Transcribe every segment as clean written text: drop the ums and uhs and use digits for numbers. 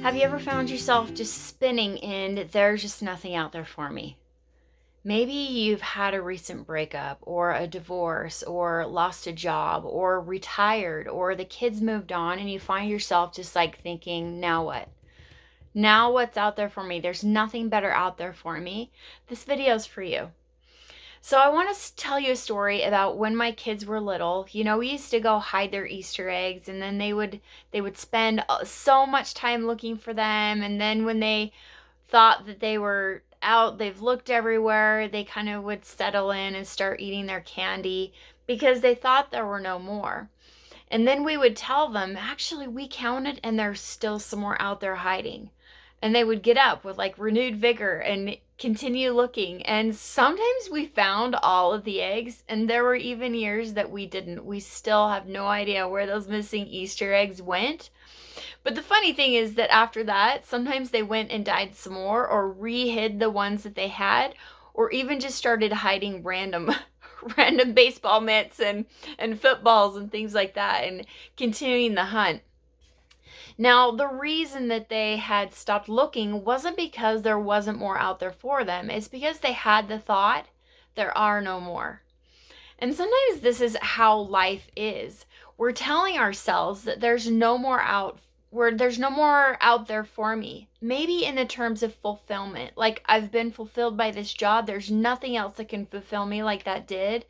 Have you ever found yourself just spinning in, there's just nothing out there for me? Maybe you've had a recent breakup or a divorce or lost a job or retired or the kids moved on and you find yourself just like thinking, now what? Now what's out there for me? There's nothing better out there for me. This video's for you. So I want to tell you a story about when my kids were little. We used to go hide their Easter eggs, and then they would spend so much time looking for them, and then when they thought that they were out, they've looked everywhere, they kind of would settle in and start eating their candy because they thought there were no more. And then we would tell them, actually, we counted and there's still some more out there hiding. And they would get up with like renewed vigor and continue looking. And sometimes we found all of the eggs, and there were even years that we didn't. We still have no idea where those missing Easter eggs went. But the funny thing is that after that, sometimes they went and dyed some more or re-hid the ones that they had, or even just started hiding random baseball mitts and footballs and things like that and continuing the hunt. Now, the reason that they had stopped looking wasn't because there wasn't more out there for them. It's because they had the thought, there are no more. And sometimes this is how life is. We're telling ourselves that there's no more out there for me. Maybe in the terms of fulfillment, like I've been fulfilled by this job, there's nothing else that can fulfill me like that did.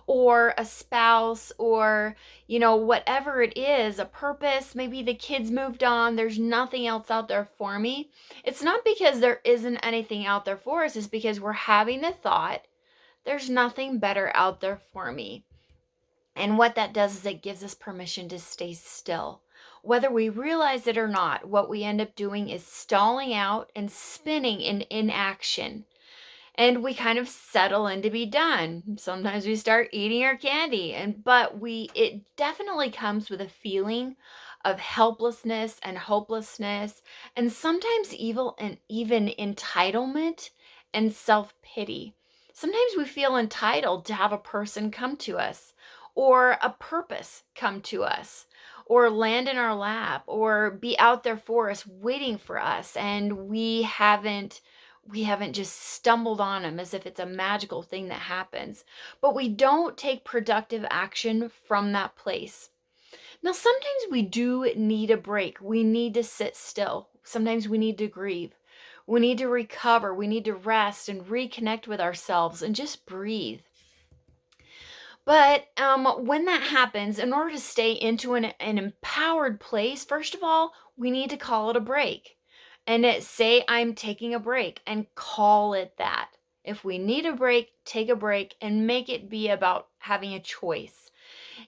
Or a spouse, or whatever it is, a purpose. Maybe the kids moved on, there's nothing else out there for me. It's not because there isn't anything out there for us, it's because we're having the thought, there's nothing better out there for me. And what that does is it gives us permission to stay still. Whether we realize it or not, what we end up doing is stalling out and spinning in inaction. And we kind of settle in to be done. Sometimes we start eating our candy, but it definitely comes with a feeling of helplessness and hopelessness, and sometimes even entitlement and self-pity. Sometimes we feel entitled to have a person come to us, or a purpose come to us, or land in our lap, or be out there for us, waiting for us, and we haven't just stumbled on them as if it's a magical thing that happens. But we don't take productive action from that place. Now, sometimes we do need a break. We need to sit still. Sometimes we need to grieve. We need to recover. We need to rest and reconnect with ourselves and just breathe. But when that happens, in order to stay into an empowered place, first of all, we need to call it a break. And say I'm taking a break and call it that. If we need a break, take a break and make it be about having a choice.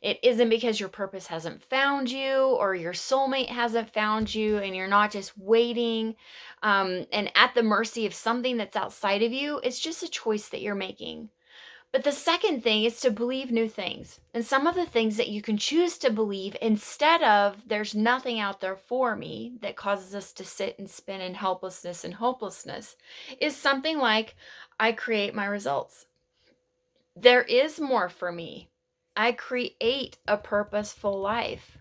It isn't because your purpose hasn't found you or your soulmate hasn't found you and you're not just waiting and at the mercy of something that's outside of you. It's just a choice that you're making. But the second thing is to believe new things. And some of the things that you can choose to believe instead of there's nothing out there for me that causes us to sit and spin in helplessness and hopelessness is something like, I create my results. There is more for me. I create a purposeful life.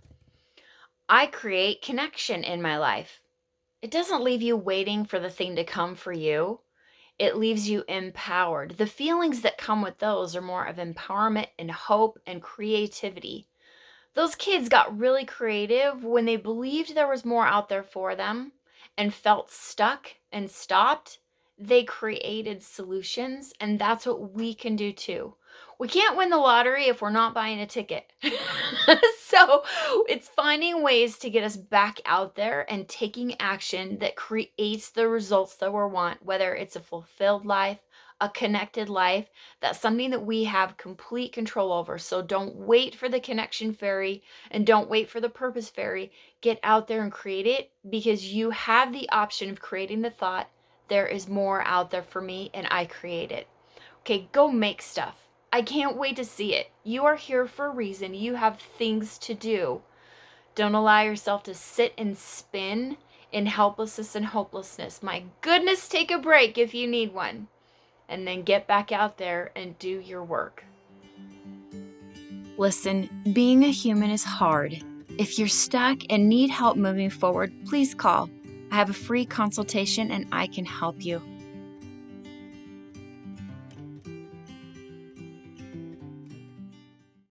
I create connection in my life. It doesn't leave you waiting for the thing to come for you. It leaves you empowered. The feelings that come with those are more of empowerment and hope and creativity. Those kids got really creative when they believed there was more out there for them and felt stuck and stopped. They created solutions, and that's what we can do too. We can't win the lottery if we're not buying a ticket. So it's finding ways to get us back out there and taking action that creates the results that we want, whether it's a fulfilled life, a connected life. That's something that we have complete control over. So don't wait for the connection fairy and don't wait for the purpose fairy. Get out there and create it, because you have the option of creating the thought, there is more out there for me, and I create it. Okay, go make stuff. I can't wait to see it. You are here for a reason. You have things to do. Don't allow yourself to sit and spin in helplessness and hopelessness. My goodness, take a break if you need one. And then get back out there and do your work. Listen, being a human is hard. If you're stuck and need help moving forward, please call. I have a free consultation and I can help you.